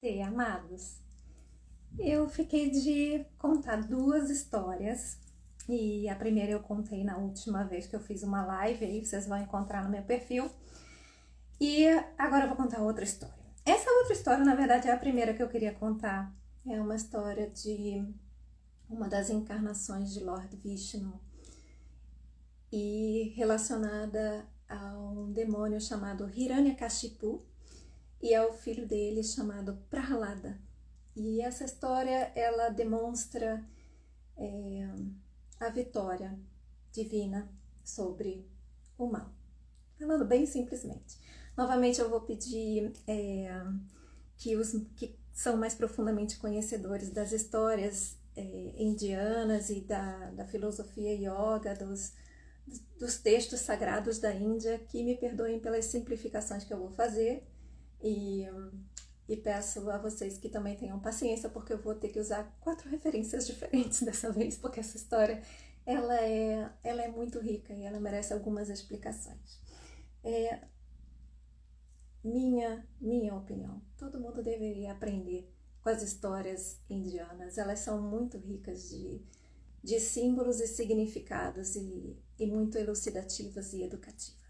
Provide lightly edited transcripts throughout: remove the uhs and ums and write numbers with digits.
E, amados, eu fiquei de contar duas histórias e a primeira eu contei na última vez que eu fiz uma live, aí vocês vão encontrar no meu perfil. E agora eu vou contar outra história. Essa outra história, na verdade, é a primeira que eu queria contar. É uma história de uma das encarnações de Lord Vishnu e relacionada a um demônio chamado Hiranyakashipu e ao filho dele chamado Prahlada. E essa história, ela demonstra a vitória divina sobre o mal. Falando bem simplesmente. Novamente eu vou pedir que os que são mais profundamente conhecedores das histórias indianas e da filosofia yoga, dos textos sagrados da Índia, que me perdoem pelas simplificações que eu vou fazer e peço a vocês que também tenham paciência, porque eu vou ter que usar 4 referências diferentes dessa vez, porque essa história ela é muito rica e ela merece algumas explicações. Minha opinião, todo mundo deveria aprender com as histórias indianas. Elas são muito ricas de símbolos e significados e muito elucidativas e educativas.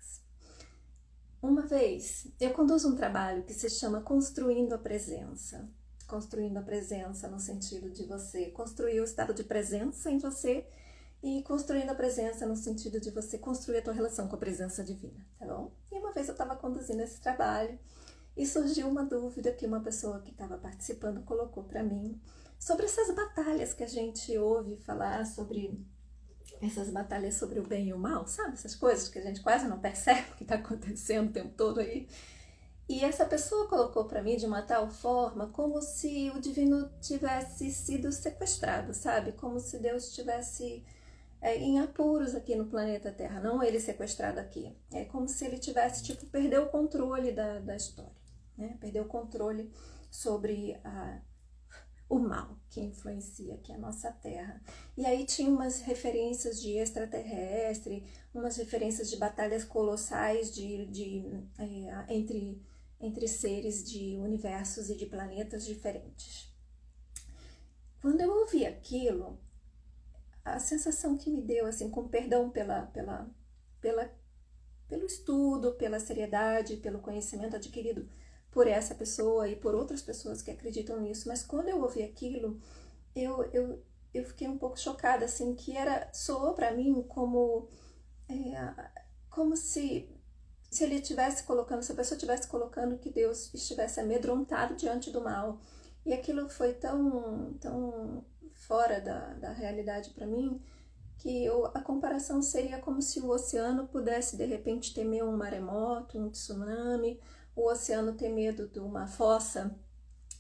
Uma vez, eu conduzo um trabalho que se chama Construindo a Presença. Construindo a Presença no sentido de você construir o estado de presença em você e construindo a presença no sentido de você construir a tua relação com a presença divina, tá bom? E uma vez eu estava conduzindo esse trabalho e surgiu uma dúvida que uma pessoa que estava participando colocou para mim sobre essas batalhas que a gente ouve falar sobre essas batalhas sobre o bem e o mal, sabe? Essas coisas que a gente quase não percebe o que está acontecendo o tempo todo aí. E essa pessoa colocou para mim de uma tal forma como se o divino tivesse sido sequestrado, sabe? Como se Deus tivesse em apuros aqui no planeta Terra, não ele sequestrado aqui. É como se ele tivesse, perdeu o controle da história, né? Perdeu o controle sobre o mal que influencia aqui a nossa Terra. E aí tinha umas referências de extraterrestre, umas referências de batalhas colossais entre seres de universos e de planetas diferentes. Quando eu ouvi aquilo, a sensação que me deu, assim, com perdão pelo estudo, pela seriedade, pelo conhecimento adquirido por essa pessoa e por outras pessoas que acreditam nisso, mas quando eu ouvi aquilo, eu fiquei um pouco chocada, assim, que soou para mim como se ele estivesse colocando, se a pessoa estivesse colocando que Deus estivesse amedrontado diante do mal. E aquilo foi tão fora da realidade para mim, que a comparação seria como se o oceano pudesse de repente temer um maremoto, um tsunami, o oceano ter medo de uma fossa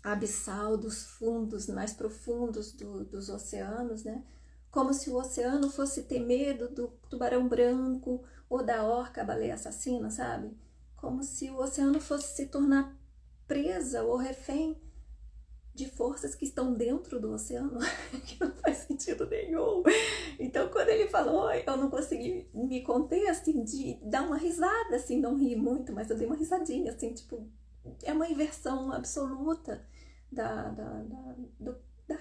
abissal, dos fundos mais profundos dos oceanos, né? Como se o oceano fosse ter medo do tubarão branco ou da orca, a baleia assassina, sabe? Como se o oceano fosse se tornar presa ou refém de forças que estão dentro do oceano, que não faz sentido nenhum. Então, quando ele falou, eu não consegui me conter, assim, de dar uma risada, assim, não ri muito, mas eu dei uma risadinha, assim, é uma inversão absoluta da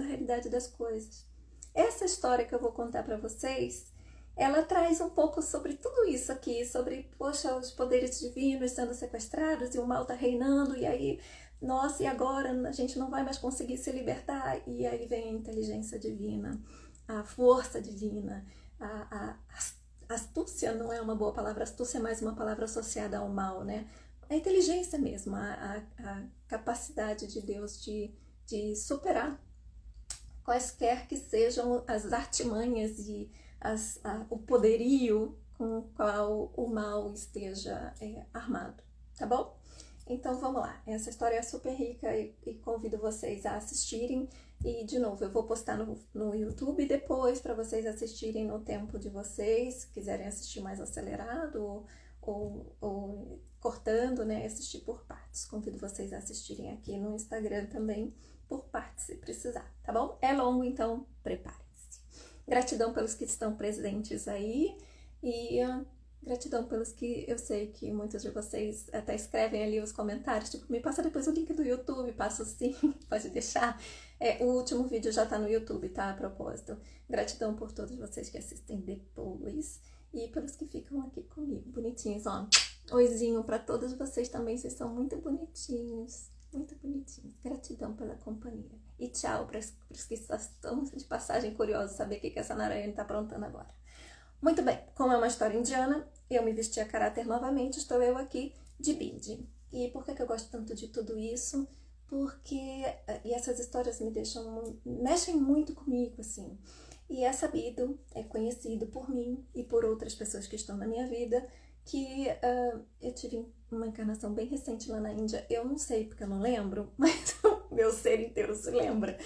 realidade das coisas. Essa história que eu vou contar para vocês, ela traz um pouco sobre tudo isso aqui, sobre, poxa, os poderes divinos sendo sequestrados e o mal tá reinando, e aí, nossa, e agora a gente não vai mais conseguir se libertar, e aí vem a inteligência divina, a força divina, a astúcia não é uma boa palavra, astúcia é mais uma palavra associada ao mal, né? A inteligência mesmo, a capacidade de Deus de superar quaisquer que sejam as artimanhas e o poderio com o qual o mal esteja armado, tá bom? Então vamos lá, essa história é super rica e convido vocês a assistirem. E de novo, eu vou postar no YouTube depois para vocês assistirem no tempo de vocês, se quiserem assistir mais acelerado ou cortando, né, assistir por partes. Convido vocês a assistirem aqui no Instagram também por partes, se precisar, tá bom? É longo, então preparem-se. Gratidão pelos que estão presentes aí e Gratidão pelos que eu sei que muitos de vocês até escrevem ali os comentários, tipo, me passa depois o link do YouTube, passo sim, pode deixar. O último vídeo já tá no YouTube, tá? A propósito. Gratidão por todos vocês que assistem depois e pelos que ficam aqui comigo, bonitinhos, ó. Oizinho pra todos vocês também, vocês são muito bonitinhos, muito bonitinhos. Gratidão pela companhia. E tchau para os que estão de passagem curiosos saber o que essa Narayani tá aprontando agora. Muito bem, como é uma história indiana, eu me vesti a caráter novamente, estou eu aqui de Bindi. E por que eu gosto tanto de tudo isso? Porque essas histórias mexem muito comigo, assim. E é sabido, é conhecido por mim e por outras pessoas que estão na minha vida, que eu tive uma encarnação bem recente lá na Índia. Eu não sei porque eu não lembro, mas o meu ser inteiro se lembra.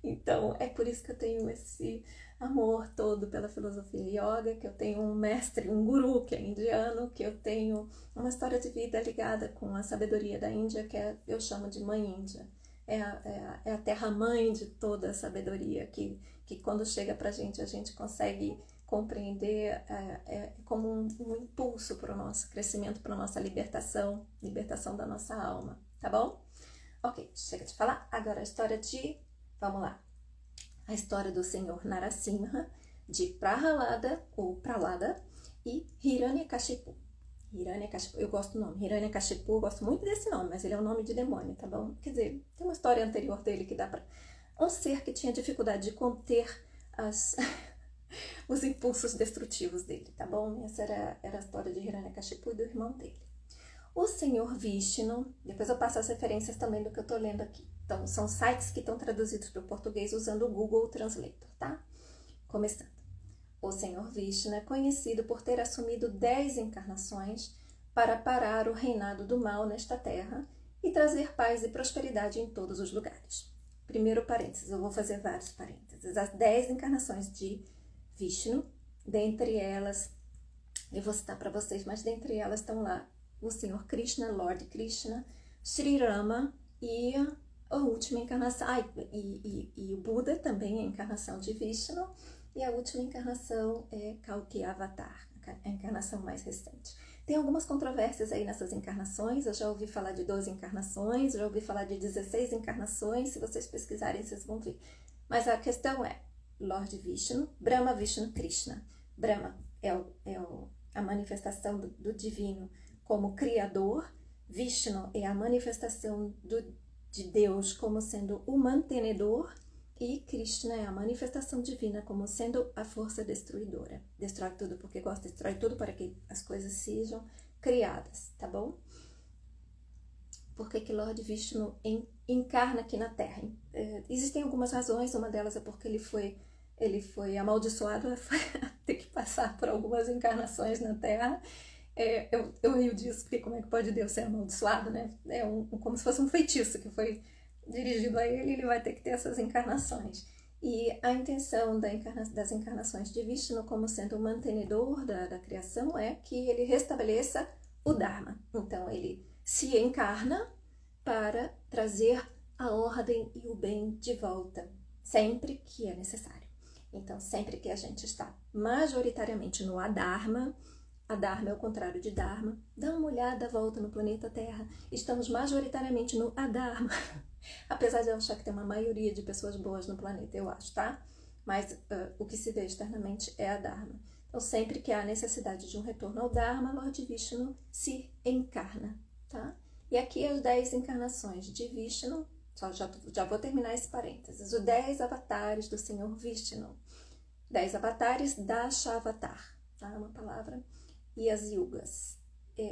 Então, é por isso que eu tenho esse amor todo pela filosofia yoga, que eu tenho um mestre, um guru que é indiano, que eu tenho uma história de vida ligada com a sabedoria da Índia, que eu chamo de Mãe Índia. É a terra-mãe de toda a sabedoria, que quando chega pra gente, a gente consegue compreender como um impulso para o nosso crescimento, para a nossa libertação da nossa alma, tá bom? Ok, chega de falar, agora a história vamos lá, a história do senhor Narasimha, de Prahalada ou Pralada e Hiranyakashipu. Hiranyakashipu, eu gosto do nome, Hiranyakashipu, eu gosto muito desse nome, mas ele é um nome de demônio, tá bom? Quer dizer, tem uma história anterior dele que dá pra... Um ser que tinha dificuldade de conter os impulsos destrutivos dele, tá bom? Essa era a história de Hiranyakashipu e do irmão dele. O senhor Vishnu, depois eu passo as referências também do que eu tô lendo aqui. Então, são sites que estão traduzidos para o português usando o Google Translator, tá? Começando. O senhor Vishnu é conhecido por ter assumido 10 encarnações para parar o reinado do mal nesta terra e trazer paz e prosperidade em todos os lugares. Primeiro parênteses, eu vou fazer vários parênteses. As 10 encarnações de Vishnu, dentre elas, eu vou citar para vocês, mas dentre elas estão lá o senhor Krishna, Lord Krishna, Sri Rama e a última encarnação, e o Buda também é a encarnação de Vishnu, e a última encarnação é Kalki Avatar, a encarnação mais recente. Tem algumas controvérsias aí nessas encarnações, eu já ouvi falar de 12 encarnações, já ouvi falar de 16 encarnações, se vocês pesquisarem vocês vão ver. Mas a questão é, Lord Vishnu, Brahma, Vishnu, Krishna. Brahma é a manifestação do divino como criador, Vishnu é a manifestação de Deus como sendo o mantenedor e Krishna é a manifestação divina como sendo a força destruidora. Destrói tudo porque gosta, destrói tudo para que as coisas sejam criadas, tá bom? Por que Lord Vishnu encarna aqui na Terra? Existem algumas razões, uma delas é porque ele foi amaldiçoado a ter que passar por algumas encarnações na Terra. Eu rio disso, porque como é que pode Deus ser amaldiçoado, né? Como se fosse um feitiço que foi dirigido a ele, ele vai ter que ter essas encarnações. E a intenção das encarnações de Vishnu como sendo o mantenedor da criação é que ele restabeleça o Dharma. Então, ele se encarna para trazer a ordem e o bem de volta, sempre que é necessário. Então, sempre que a gente está majoritariamente no Adharma, Adharma é o contrário de Dharma. Dá uma olhada à volta no planeta Terra. Estamos majoritariamente no Adharma. Apesar de eu achar que tem uma maioria de pessoas boas no planeta, eu acho, tá? Mas o que se vê externamente é Adharma. Então, sempre que há necessidade de um retorno ao Dharma, Lord Vishnu se encarna, tá? E aqui as 10 encarnações de Vishnu, já vou terminar esse parênteses, os 10 avatares do Senhor Vishnu. 10 avatares da Shavatar, tá? Uma palavra. E as yugas.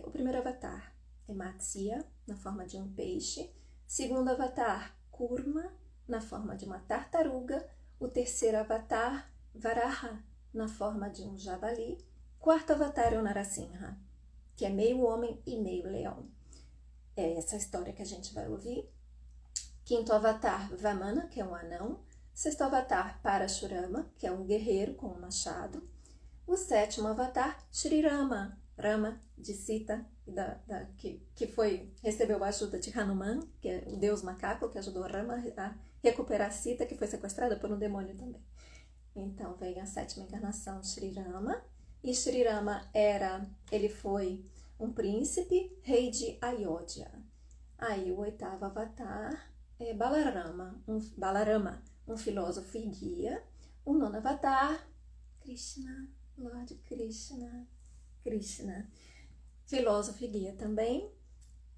O primeiro avatar é Matsya, na forma de um peixe. Segundo avatar, Kurma, na forma de uma tartaruga. O terceiro avatar, Varaha, na forma de um javali. Quarto avatar é o Narasimha, que é meio homem e meio leão. É essa história que a gente vai ouvir. Quinto avatar, Vamana, que é um anão. Sexto avatar, Parashurama, que é um guerreiro com um machado. O sétimo avatar, Sri Rama, Rama de Sita, que recebeu a ajuda de Hanuman, que é o deus macaco, que ajudou Rama a recuperar Sita, que foi sequestrada por um demônio também. Então, vem a sétima encarnação, Sri Rama. E Sri Rama ele foi um príncipe, rei de Ayodhya. Aí o oitavo avatar é Balarama, um filósofo e guia. O nono avatar, Krishna, Lord Krishna, filósofo e guia também.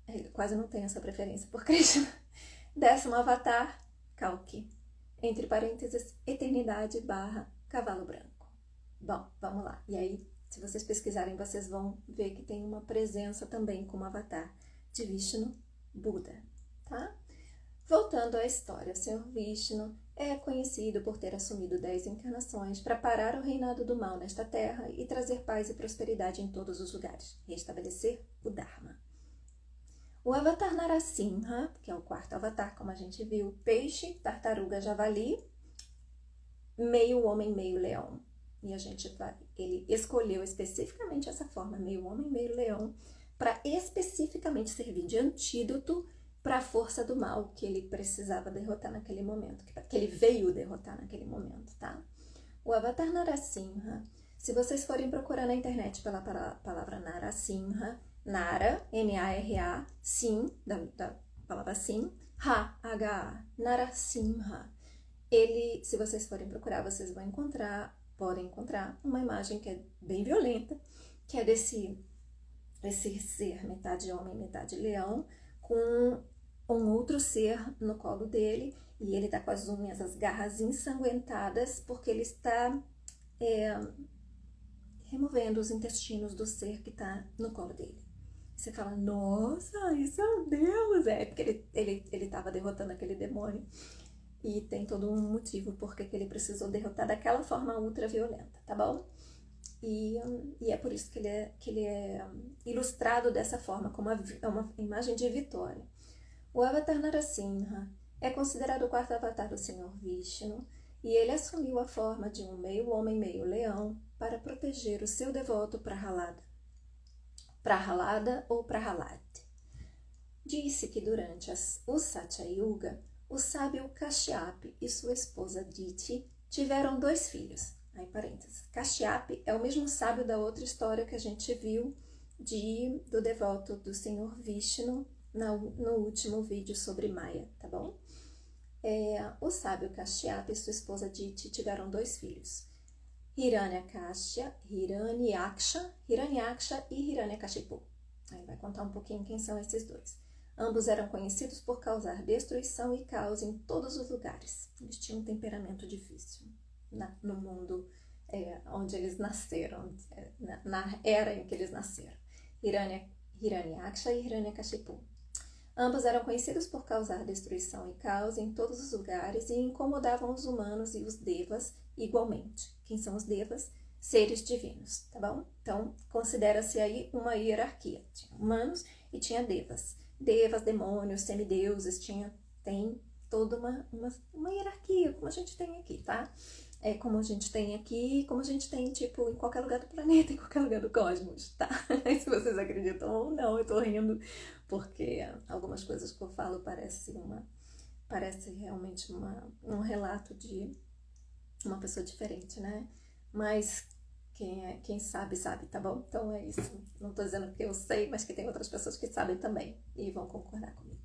Ele quase não tem essa preferência por Krishna. 10º avatar, Kalki, entre parênteses, eternidade / cavalo branco. Bom, vamos lá. E aí, se vocês pesquisarem, vocês vão ver que tem uma presença também como avatar de Vishnu, Buda, tá? Voltando à história, o Senhor Vishnu é conhecido por ter assumido 10 encarnações para parar o reinado do mal nesta terra e trazer paz e prosperidade em todos os lugares, restabelecer o Dharma. O avatar Narasimha, que é o 4º avatar, como a gente viu, peixe, tartaruga, javali, meio homem, meio leão. E ele escolheu especificamente essa forma, meio homem, meio leão, para especificamente servir de antídoto para a força do mal que ele precisava derrotar naquele momento, que ele veio derrotar naquele momento, tá? O avatar Narasimha, se vocês forem procurar na internet pela palavra Narasimha, Nara, N-A-R-A, Sim, da palavra Sim, H-A, Narasimha. Ele, se vocês forem procurar, vocês podem encontrar uma imagem que é bem violenta, que é desse ser metade homem, metade leão, com um outro ser no colo dele, e ele tá com as unhas, as garras ensanguentadas, porque ele está removendo os intestinos do ser que tá no colo dele. Você fala, nossa, isso é um Deus! É, porque ele estava derrotando aquele demônio. E tem todo um motivo porque que ele precisou derrotar daquela forma ultraviolenta, tá bom? E é por isso que ele é ilustrado dessa forma, como uma imagem de vitória. O avatar Narasimha é considerado o 4º avatar do Senhor Vishnu, e ele assumiu a forma de um meio homem, meio leão, para proteger o seu devoto Prahalada ou Prahalad. Disse que durante o Satya Yuga, o sábio Kashyap e sua esposa Diti tiveram 2 filhos. Aí, parênteses. Kashyap é o mesmo sábio da outra história que a gente viu do devoto do Senhor Vishnu no último vídeo sobre Maya, tá bom? O sábio Kashyap e sua esposa Diti tiveram 2 filhos. Hiranyaksha e Hiranyakashipu. Aí vai contar um pouquinho quem são esses 2. Ambos eram conhecidos por causar destruição e caos em todos os lugares. Eles tinham um temperamento difícil no mundo onde eles nasceram, na era em que eles nasceram. Hiranyaksha e Hiranyakashipu. Ambos eram conhecidos por causar destruição e caos em todos os lugares e incomodavam os humanos e os devas igualmente. Quem são os devas? Seres divinos, tá bom? Então, considera-se aí uma hierarquia. Tinha humanos e tinha devas. Devas, demônios, semideuses, tem toda uma hierarquia, como a gente tem aqui, tá? É como a gente tem aqui, como a gente tem, tipo, em qualquer lugar do planeta, em qualquer lugar do cosmos, tá? Se vocês acreditam ou não, eu tô rindo, porque algumas coisas que eu falo parece realmente um relato de uma pessoa diferente, né? Mas quem sabe, tá bom? Então é isso. Não tô dizendo que eu sei, mas que tem outras pessoas que sabem também e vão concordar comigo.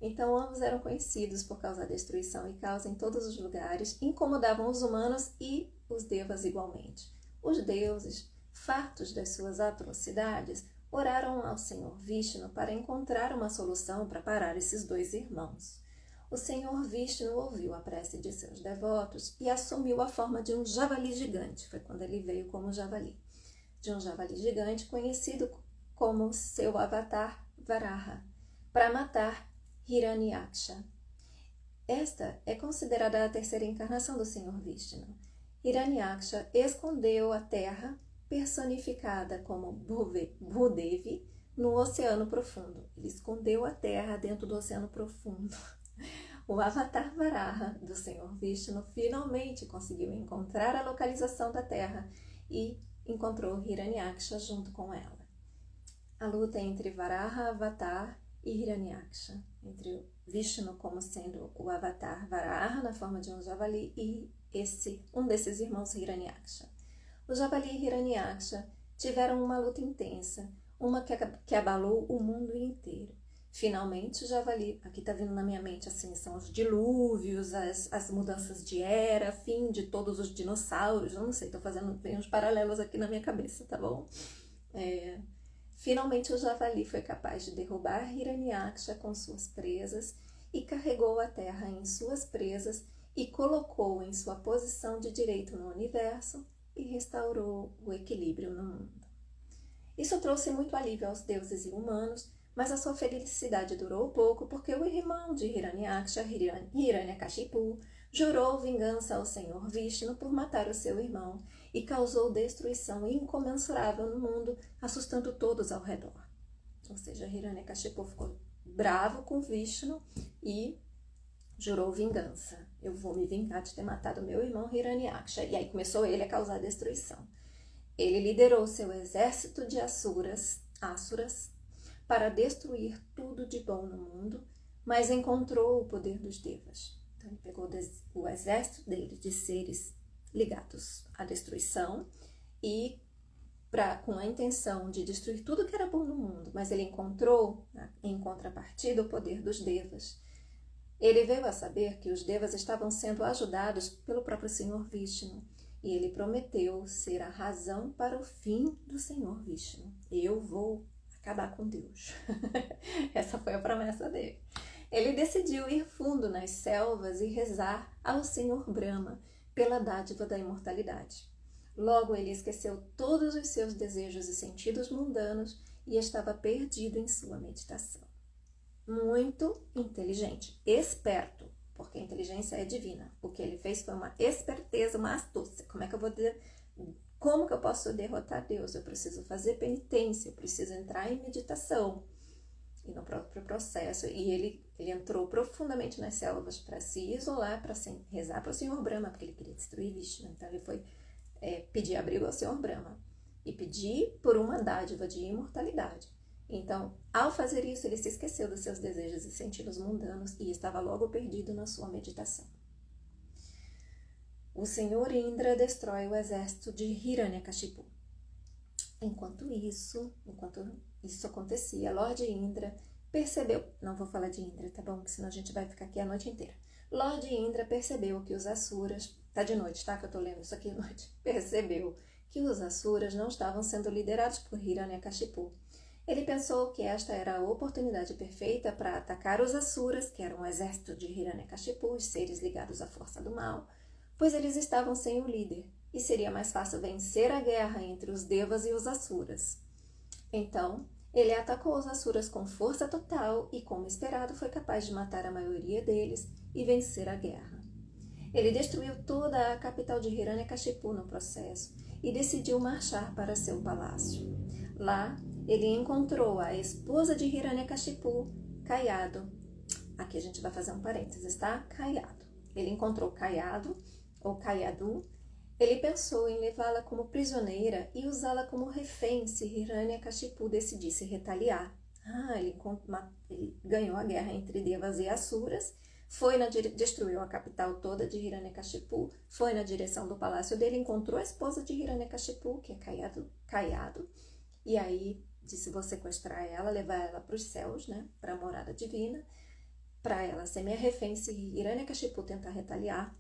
Então, ambos eram conhecidos por causar destruição e caos em todos os lugares, incomodavam os humanos e os devas igualmente. Os deuses, fartos das suas atrocidades, oraram ao Senhor Vishnu para encontrar uma solução para parar esses 2 irmãos. O Senhor Vishnu ouviu a prece de seus devotos e assumiu a forma de um javali gigante. Foi quando ele veio como javali. De um javali gigante conhecido como seu avatar Varaha, para matar Hiranyaksha. Esta é considerada a 3ª encarnação do Senhor Vishnu. Hiranyaksha escondeu a terra, personificada como Bhudevi, no oceano profundo. Ele escondeu a terra dentro do oceano profundo. O avatar Varaha do Senhor Vishnu finalmente conseguiu encontrar a localização da terra e encontrou Hiranyaksha junto com ela. A luta entre Varaha Avatar e Hiranyaksha, entre Vishnu como sendo o avatar Varaha na forma de um javali e um desses irmãos Hiranyaksha. O javali e Hiranyaksha tiveram uma luta intensa, uma que abalou o mundo inteiro. Finalmente o javali, aqui está vindo na minha mente assim, são os dilúvios, as mudanças de era, fim de todos os dinossauros, eu não sei, estou fazendo bem uns paralelos aqui na minha cabeça, tá bom? Finalmente o javali foi capaz de derrubar Hiranyaksha com suas presas e carregou a terra em suas presas e colocou em sua posição de direito no universo e restaurou o equilíbrio no mundo. Isso trouxe muito alívio aos deuses e humanos, mas a sua felicidade durou pouco porque o irmão de Hiranyaksha, Hiranyakashipu, jurou vingança ao Senhor Vishnu por matar o seu irmão e causou destruição incomensurável no mundo, assustando todos ao redor. Ou seja, Hiranyakashipu ficou bravo com Vishnu e jurou vingança. Eu vou me vingar de ter matado meu irmão Hiranyaksha. E aí começou ele a causar destruição. Ele liderou seu exército de asuras, para destruir tudo de bom no mundo, mas encontrou o poder dos devas. Então ele pegou o exército dele de seres ligados à destruição e com a intenção de destruir tudo que era bom no mundo, mas ele encontrou, em contrapartida, o poder dos devas. Ele veio a saber que os devas estavam sendo ajudados pelo próprio Senhor Vishnu, e ele prometeu ser a razão para o fim do Senhor Vishnu. Eu vou acabar com Deus. Essa foi a promessa dele. Ele decidiu ir fundo nas selvas e rezar ao Senhor Brahma pela dádiva da imortalidade. Logo ele esqueceu todos os seus desejos e sentidos mundanos e estava perdido em sua meditação. Muito inteligente, esperto, porque a inteligência é divina. O que ele fez foi uma esperteza, uma astúcia. Como que eu posso derrotar Deus? Eu preciso fazer penitência, eu preciso entrar em meditação. E no próprio processo, e ele entrou profundamente nas selvas para se isolar, para rezar para o Senhor Brahma, porque ele queria destruir Vishnu. Então ele foi pedir abrigo ao Senhor Brahma e pedir por uma dádiva de imortalidade. Então, ao fazer isso, ele se esqueceu dos seus desejos e sentidos mundanos e estava logo perdido na sua meditação. O Senhor Indra destrói o exército de Hiranyakashipu. Enquanto isso acontecia, Lord Indra percebeu... Não vou falar de Indra, tá bom? Porque senão a gente vai ficar aqui a noite inteira. Lord Indra percebeu que os Asuras... Tá de noite, tá? Que eu tô lendo isso aqui à noite. Percebeu que os Asuras não estavam sendo liderados por Hiranyakashipu. Ele pensou que esta era a oportunidade perfeita para atacar os Asuras, que eram o exército de Hiranyakashipu, os seres ligados à força do mal, pois eles estavam sem o líder, e seria mais fácil vencer a guerra entre os Devas e os Asuras. Então, ele atacou os Asuras com força total e, como esperado, foi capaz de matar a maioria deles e vencer a guerra. Ele destruiu toda a capital de Hiranyakashipu no processo e decidiu marchar para seu palácio. Lá, ele encontrou a esposa de Hiranyakashipu, Kayadu. Aqui a gente vai fazer um parênteses, tá? Kayadu. Ele encontrou Kayadu, ou Kayadu. Ele pensou em levá-la como prisioneira e usá-la como refém se Hiranyakashipu decidisse retaliar. Ele ganhou a guerra entre Devas e Asuras, destruiu a capital toda de Hiranyakashipu, foi na direção do palácio dele, encontrou a esposa de Hiranyakashipu, que é Kayadu, e aí disse: vou sequestrar ela, levar ela para os céus, né, para a morada divina, para ela ser minha refém. Se Hiranyakashipu tentar retaliar,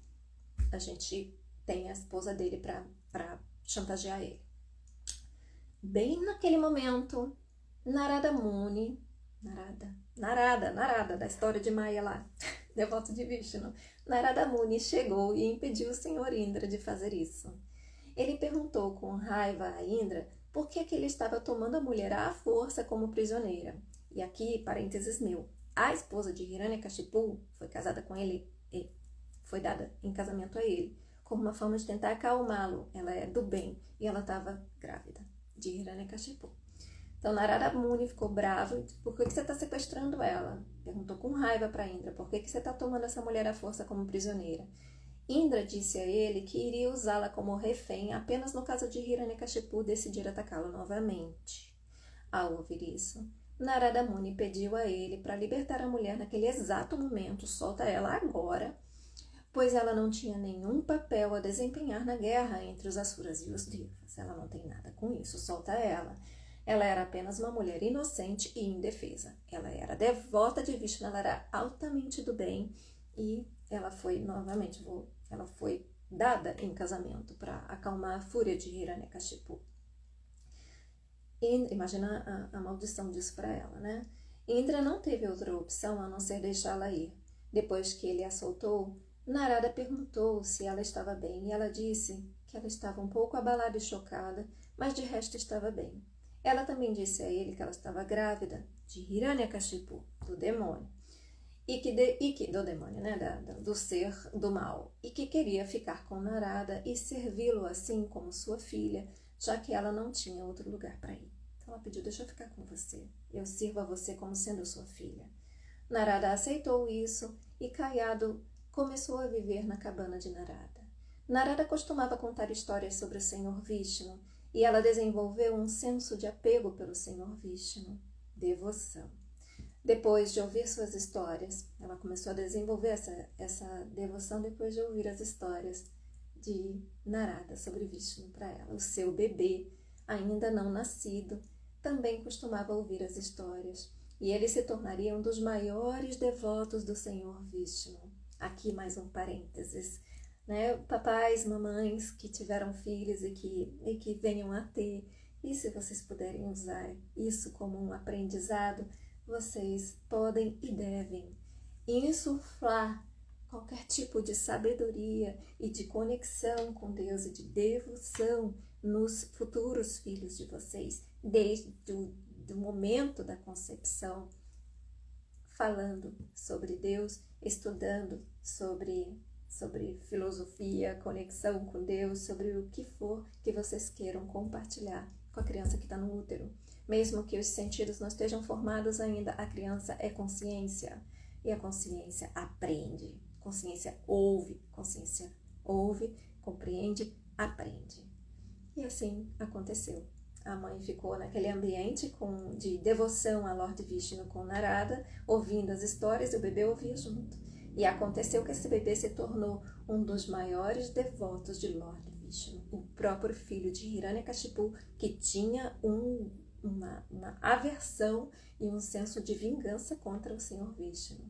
a gente tem a esposa dele para chantagear ele. Bem naquele momento, Narada Muni, Narada, da história de Maya lá, devoto de Vishnu, Narada Muni chegou e impediu o Senhor Indra de fazer isso. Ele perguntou com raiva a Indra por que ele estava tomando a mulher à força como prisioneira. E aqui, parênteses meu, a esposa de Hiranyakashipu foi casada com ele e foi dada em casamento a ele, como uma forma de tentar acalmá-lo. Ela é do bem e ela estava grávida de Hiranyakashipu. Então Narada Muni ficou bravo. Por que você está sequestrando ela? Perguntou com raiva para Indra. Por que você está tomando essa mulher à força como prisioneira? Indra disse a ele que iria usá-la como refém apenas no caso de Hiranyakashipu decidir atacá-lo novamente. Ao ouvir isso, Narada Muni pediu a ele para libertar a mulher naquele exato momento, solta ela agora, pois ela não tinha nenhum papel a desempenhar na guerra entre os Asuras e os Devas. Ela não tem nada com isso, solta ela. Ela era apenas uma mulher inocente e indefesa. Ela era devota de Vishnu, ela era altamente do bem e ela foi, novamente, ela foi dada em casamento para acalmar a fúria de Hiranyakashipu. Imagina a maldição disso para ela, né? Indra não teve outra opção a não ser deixá-la ir. Depois que ele a soltou, Narada perguntou se ela estava bem e ela disse que ela estava um pouco abalada e chocada, mas de resto estava bem. Ela também disse a ele que ela estava grávida de Hiranyakashipu, do demônio, do demônio, né, do ser do mal, e que queria ficar com Narada e servi-lo assim como sua filha, já que ela não tinha outro lugar para ir. Então ela pediu, deixa eu ficar com você, eu sirvo a você como sendo sua filha. Narada aceitou isso e Caiado começou a viver na cabana de Narada. Narada costumava contar histórias sobre o Senhor Vishnu e ela desenvolveu um senso de apego pelo Senhor Vishnu, devoção. Depois de ouvir suas histórias, ela começou a desenvolver essa devoção depois de ouvir as histórias de Narada sobre Vishnu para ela. O seu bebê, ainda não nascido, também costumava ouvir as histórias e ele se tornaria um dos maiores devotos do Senhor Vishnu. Aqui mais um parênteses, né? Papais, mamães que tiveram filhos e que venham a ter, e se vocês puderem usar isso como um aprendizado, vocês podem e devem insuflar qualquer tipo de sabedoria e de conexão com Deus e de devoção nos futuros filhos de vocês, desde do momento da concepção, falando sobre Deus, estudando sobre filosofia, conexão com Deus, sobre o que for que vocês queiram compartilhar com a criança que está no útero. Mesmo que os sentidos não estejam formados ainda, a criança é consciência e a consciência aprende. Consciência ouve, compreende, aprende. E assim aconteceu. A mãe ficou naquele ambiente de devoção a Lord Vishnu com Narada, ouvindo as histórias e o bebê ouvia junto. E aconteceu que esse bebê se tornou um dos maiores devotos de Lord Vishnu, o próprio filho de Hiranyakashipu, que tinha uma aversão e um senso de vingança contra o Senhor Vishnu.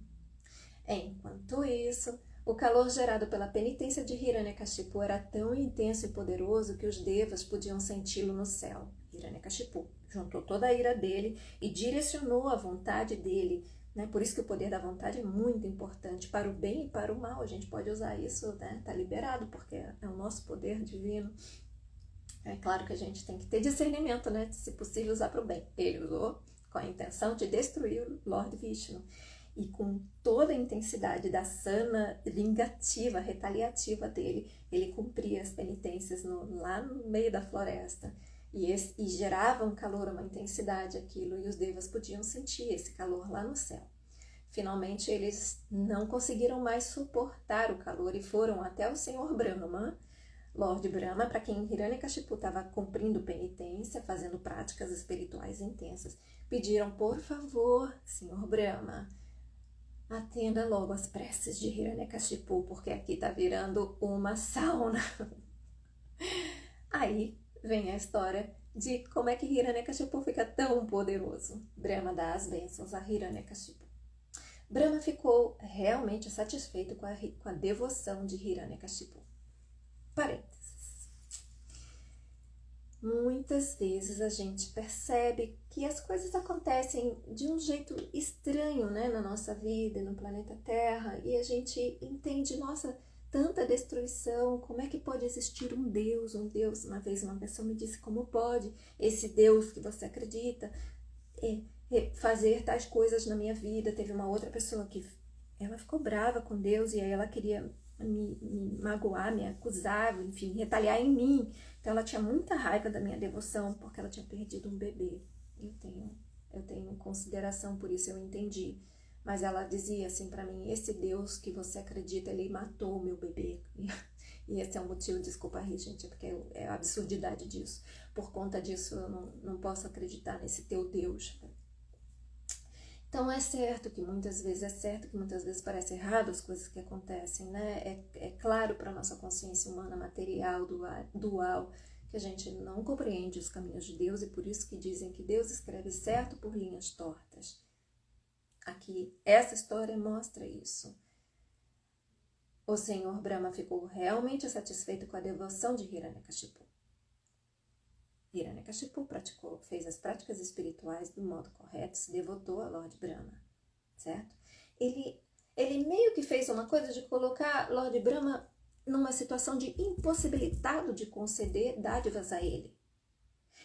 Enquanto isso, o calor gerado pela penitência de Hiranyakashipu era tão intenso e poderoso que os devas podiam senti-lo no céu. Hiranyakashipu juntou toda a ira dele e direcionou a vontade dele, né? Por isso que o poder da vontade é muito importante para o bem e para o mal. A gente pode usar isso, né? Tá liberado, porque é o nosso poder divino. É claro que a gente tem que ter discernimento, né? Se possível, usar para o bem. Ele usou com a intenção de destruir o Lord Vishnu. E com toda a intensidade da sana vingativa, retaliativa dele, ele cumpria as penitências lá no meio da floresta. E gerava um calor, uma intensidade aquilo, e os devas podiam sentir esse calor lá no céu. Finalmente, eles não conseguiram mais suportar o calor e foram até o Senhor Brahma, Lord Brahma, para quem Hiranyakashipu estava cumprindo penitência, fazendo práticas espirituais intensas. Pediram, por favor, Senhor Brahma, atenda logo as preces de Hiranyakashipu, porque aqui está virando uma sauna. Aí vem a história de como é que Hiranyakashipu fica tão poderoso. Brahma dá as bênçãos a Hiranyakashipu. Brahma ficou realmente satisfeito com a devoção de Hiranyakashipu. Parênteses. Muitas vezes a gente percebe que as coisas acontecem de um jeito estranho, né, na nossa vida, no planeta Terra, e a gente entende, nossa, tanta destruição, como é que pode existir um Deus? Uma vez uma pessoa me disse, como pode esse Deus que você acredita fazer tais coisas na minha vida? Teve uma outra pessoa que ela ficou brava com Deus e aí ela queria me magoar, me acusar, enfim, retaliar em mim. Então ela tinha muita raiva da minha devoção porque ela tinha perdido um bebê. Eu tenho consideração por isso, eu entendi. Mas ela dizia assim para mim, esse Deus que você acredita, ele matou o meu bebê. E esse é o motivo, desculpa rir, gente, porque é a absurdidade disso. Por conta disso, eu não posso acreditar nesse teu Deus. Então é certo que muitas vezes parece errado as coisas que acontecem, né? É claro para a nossa consciência humana material, dual, que a gente não compreende os caminhos de Deus e por isso que dizem que Deus escreve certo por linhas tortas. Aqui, essa história mostra isso. O Senhor Brahma ficou realmente satisfeito com a devoção de Hiranyakashipu. Hiranyakashipu fez as práticas espirituais do modo correto, se devotou a Lord Brahma, certo? Ele meio que fez uma coisa de colocar Lord Brahma numa situação de impossibilitado de conceder dádivas a ele.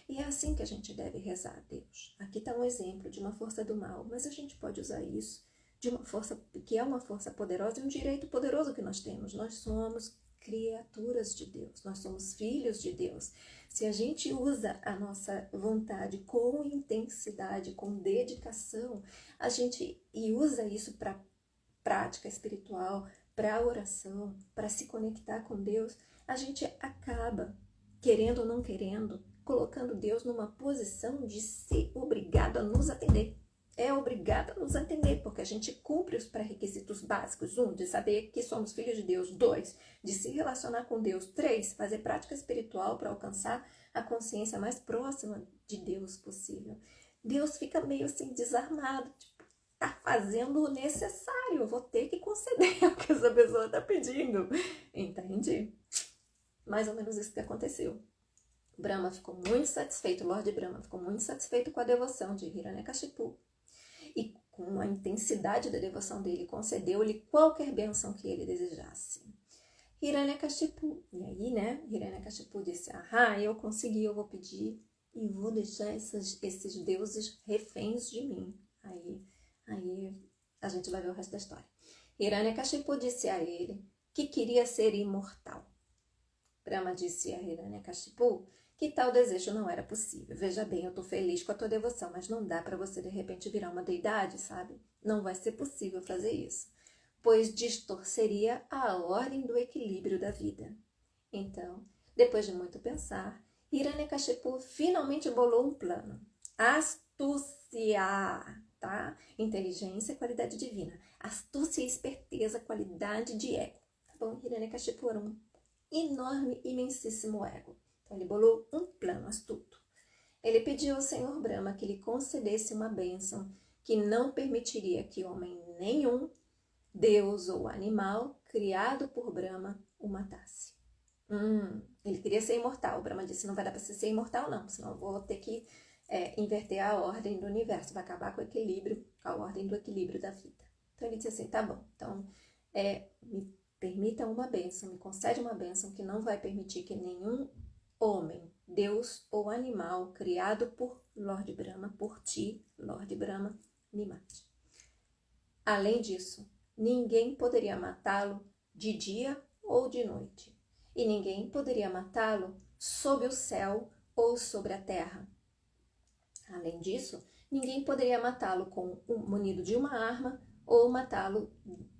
E é assim que a gente deve rezar a Deus. Aqui está um exemplo de uma força do mal, mas a gente pode usar isso de uma força que é uma força poderosa e um direito poderoso que nós temos. Nós somos criaturas de Deus, nós somos filhos de Deus. Se a gente usa a nossa vontade com intensidade, com dedicação, e usa isso para prática espiritual, para oração, para se conectar com Deus, a gente acaba, querendo ou não querendo, colocando Deus numa posição de ser obrigado a nos atender. É obrigado a nos atender, porque a gente cumpre os pré-requisitos básicos. 1, de saber que somos filhos de Deus. 2, de se relacionar com Deus. 3, fazer prática espiritual para alcançar a consciência mais próxima de Deus possível. Deus fica meio assim desarmado, tipo, tá fazendo o necessário, eu vou ter que conceder o que essa pessoa está pedindo. Entende? Mais ou menos isso que aconteceu. Brahma ficou muito satisfeito, Lord Brahma ficou muito satisfeito com a devoção de Hiranyakashipu. E com a intensidade da devoção dele, concedeu-lhe qualquer bênção que ele desejasse. Hiranyakashipu, e aí, né, Hiranyakashipu disse, eu consegui, eu vou pedir e vou deixar esses deuses reféns de mim. Aí a gente vai ver o resto da história. Hiranyakashipu disse a ele que queria ser imortal. Brahma disse a Hiranyakashipu que tal desejo não era possível. Veja bem, eu estou feliz com a tua devoção, mas não dá para você de repente virar uma deidade, sabe? Não vai ser possível fazer isso, pois distorceria a ordem do equilíbrio da vida. Então, depois de muito pensar, Hiranyakashipu finalmente bolou um plano. Astúcia, tá? Inteligência e qualidade divina. Astúcia e esperteza, qualidade de ego. Tá bom? Hiranyakashipu era um enorme, imensíssimo ego. Então, ele bolou um plano astuto. Ele pediu ao Senhor Brahma que lhe concedesse uma bênção que não permitiria que homem nenhum, Deus ou animal, criado por Brahma, o matasse. Ele queria ser imortal. O Brahma disse, não vai dar para você ser imortal não, senão eu vou ter que inverter a ordem do universo, vai acabar com o equilíbrio, a ordem do equilíbrio da vida. Então ele disse assim, tá bom, então me permita uma bênção, me concede uma bênção que não vai permitir que nenhum homem, Deus ou animal criado por Lord Brahma, por ti, Lord Brahma, me mate. Além disso, ninguém poderia matá-lo de dia ou de noite. E ninguém poderia matá-lo sob o céu ou sobre a terra. Além disso, ninguém poderia matá-lo munido de uma arma ou matá-lo,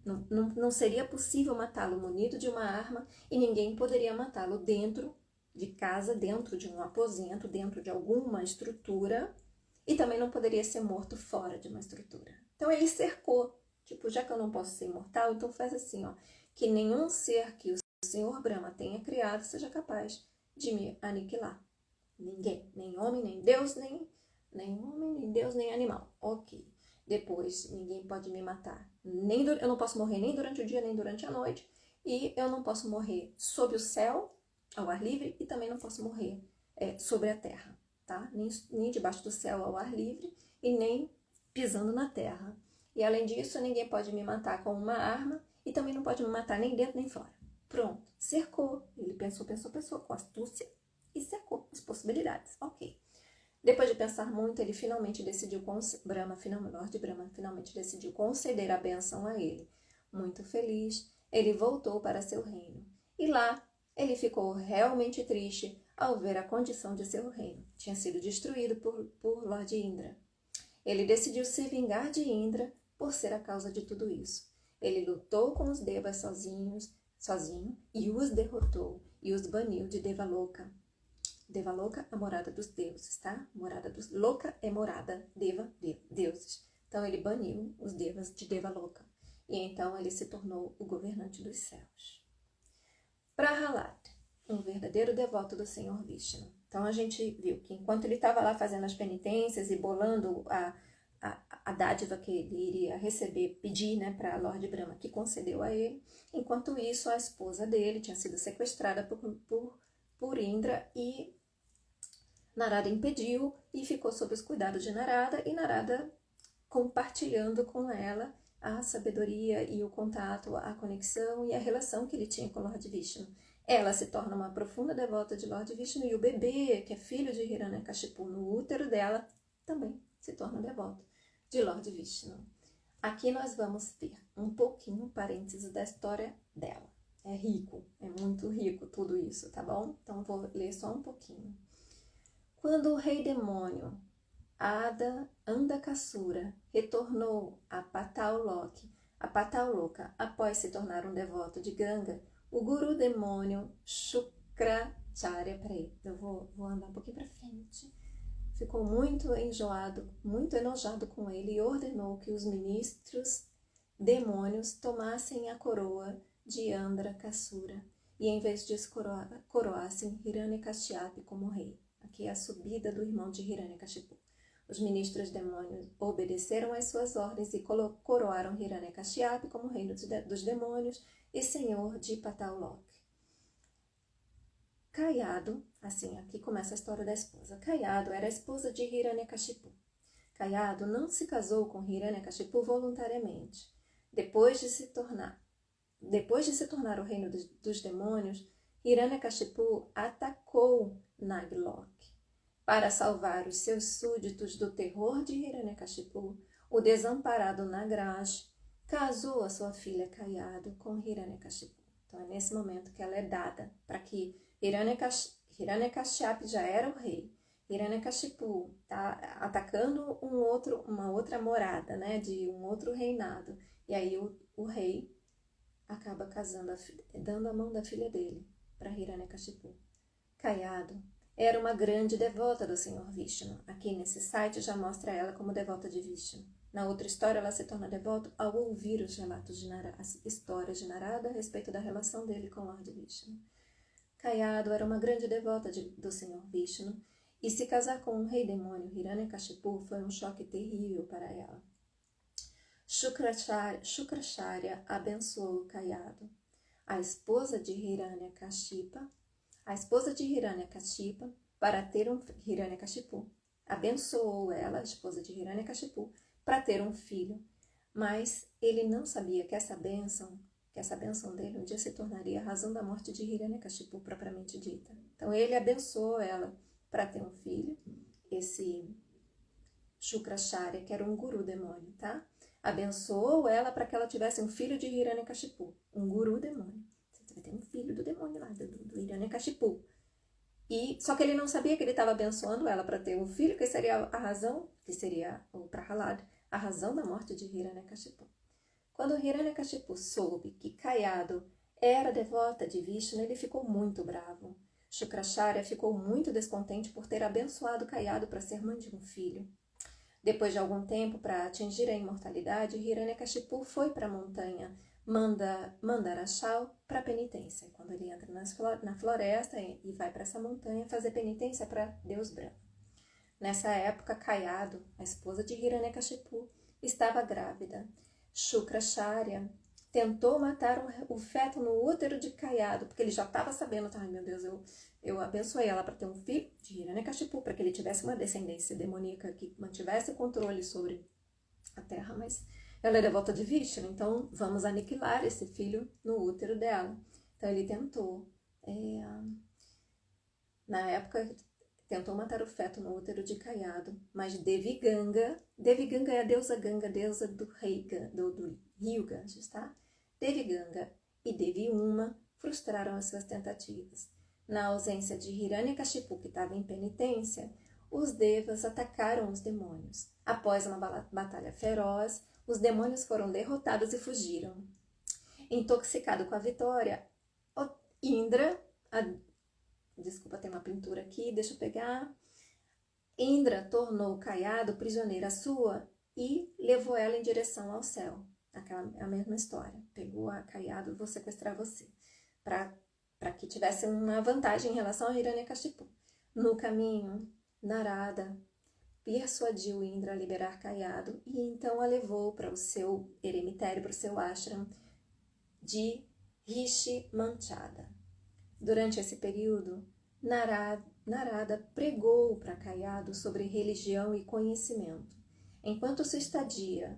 não seria possível matá-lo munido de uma arma e ninguém poderia matá-lo dentro de casa, dentro de um aposento, dentro de alguma estrutura e também não poderia ser morto fora de uma estrutura. Então ele cercou, tipo, já que eu não posso ser imortal, então faz assim, que nenhum ser que o Senhor Brahma tenha criado seja capaz de me aniquilar. Ninguém, nem homem, nem Deus, nem homem, nem Deus, nem animal. Ok. Depois, ninguém pode me matar. Eu não posso morrer nem durante o dia, nem durante a noite. E eu não posso morrer sob o céu, ao ar livre, e também não posso morrer sobre a terra, tá? Nem debaixo do céu ao ar livre e nem pisando na terra. E além disso, ninguém pode me matar com uma arma e também não pode me matar nem dentro nem fora. Pronto, cercou. Ele pensou com astúcia e cercou as possibilidades. Ok. Depois de pensar muito, ele finalmente decidiu, Lord Brahma finalmente decidiu conceder a bênção a ele. Muito feliz, ele voltou para seu reino. E lá, ele ficou realmente triste ao ver a condição de seu reino. Tinha sido destruído por Lord Indra. Ele decidiu se vingar de Indra por ser a causa de tudo isso. Ele lutou com os Devas sozinho e os derrotou e os baniu de Devaloka. Devaloka, a morada dos deuses, tá? Loka é morada, Deva, deuses. Então ele baniu os devas de Devaloka. E então ele se tornou o governante dos céus. Prahalad, um verdadeiro devoto do Senhor Vishnu. Então a gente viu que enquanto ele estava lá fazendo as penitências e bolando a dádiva que ele iria receber, pedir, né, para Lord Brahma, que concedeu a ele, enquanto isso a esposa dele tinha sido sequestrada por Indra e Narada impediu e ficou sob os cuidados de Narada, e Narada compartilhando com ela a sabedoria e o contato, a conexão e a relação que ele tinha com Lord Vishnu. Ela se torna uma profunda devota de Lord Vishnu, e o bebê, que é filho de Hiranyakashipu, no útero dela, também se torna devoto de Lord Vishnu. Aqui nós vamos ver um pouquinho, parênteses, da história dela. É rico, é muito rico tudo isso, tá bom? Então vou ler só um pouquinho. Quando o rei demônio Andakasura retornou a Pataloka após se tornar um devoto de Ganga, o guru demônio Shukracharya, eu vou andar um pouquinho para frente, ficou muito enojado com ele e ordenou que os ministros demônios tomassem a coroa de Andakasura e em vez disso coroassem Hiranyakashipu como rei. Aqui é a subida do irmão de Hiranyakashipu. Os ministros demônios obedeceram às suas ordens e coroaram Hiranyakashipu como rei dos demônios e senhor de Patalok. Caiado, assim, aqui começa a história da esposa. Caiado era a esposa de Hiranyakashipu. Caiado não se casou com Hiranyakashipu voluntariamente. Depois de se tornar o reino dos demônios, Hiranyakashipu atacou Naglok. Para salvar os seus súditos do terror de Hiranyakashipu, o desamparado Nagraj casou a sua filha Caiado com Hiranyakashipu. Então é nesse momento que ela é dada, para que Hiranyakashipu já era o rei. Hiranyakashipu está atacando uma outra morada, né, de um outro reinado. E aí o rei acaba casando, dando a mão da filha dele para Hiranyakashipu. Caiado era uma grande devota do Senhor Vishnu. Aqui nesse site já mostra ela como devota de Vishnu. Na outra história, ela se torna devota ao ouvir os relatos de Narada, as histórias de Narada a respeito da relação dele com Lord Vishnu. Caiado era uma grande devota do Senhor Vishnu, e se casar com um rei demônio, Hiranyakashipu, foi um choque terrível para ela. Shukracharya abençoou Caiado. A esposa de Hiranyakashipu, para ter um Hiranyakashipu, abençoou ela, a esposa de Hiranyakashipu, para ter um filho, mas ele não sabia que essa bênção dele um dia se tornaria a razão da morte de Hiranyakashipu propriamente dita. Então ele abençoou ela para ter um filho, esse Shukracharya, que era um guru demônio, tá? Abençoou ela para que ela tivesse um filho de Hiranyakashipu, um guru demônio. Você vai ter um filho do demônio lá, do Hiranyakashipu. Só que ele não sabia que ele estava abençoando ela para ter um filho, que seria a razão, que seria o Prahalad, a razão da morte de Hiranyakashipu. Quando Hiranyakashipu soube que Caiado era devota de Vishnu, ele ficou muito bravo. Shukracharya ficou muito descontente por ter abençoado Caiado para ser mãe de um filho. Depois de algum tempo, para atingir a imortalidade, Hiranyakashipu foi para a montanha Mandarachal para penitência. Quando ele entra na floresta e vai para essa montanha fazer penitência para Deus Brahma. Nessa época, Caiado, a esposa de Hiranyakashipu, estava grávida. Shukracharya tentou matar o feto no útero de Caiado, porque ele já estava sabendo, ai meu Deus, eu abençoei ela para ter um filho de Hiranyakashipu, para que ele tivesse uma descendência demoníaca que mantivesse o controle sobre a terra, mas ela é devota de Vishnu, então vamos aniquilar esse filho no útero dela. Então ele tentou, na época, tentou matar o feto no útero de Caiado, mas Devi Ganga é a deusa Ganga, deusa do rio Ganges, tá? Devi Ganga e Devi Uma frustraram as suas tentativas. Na ausência de Hiranyakashipu, que estava em penitência, os devas atacaram os demônios. Após uma batalha feroz, os demônios foram derrotados e fugiram. Intoxicado com a vitória, Indra... Desculpa, tem uma pintura aqui, deixa eu pegar. Indra tornou Caiado prisioneira sua e levou ela em direção ao céu. A mesma história. Pegou a caiado, vou sequestrar você. Para que tivesse uma vantagem em relação a Hiranyakashipu. No caminho, Narada persuadiu Indra a liberar Caiado e então a levou para o seu eremitério, para o seu ashram de Rishi Manchada. Durante esse período, Narada pregou para Caiado sobre religião e conhecimento. Enquanto sua estadia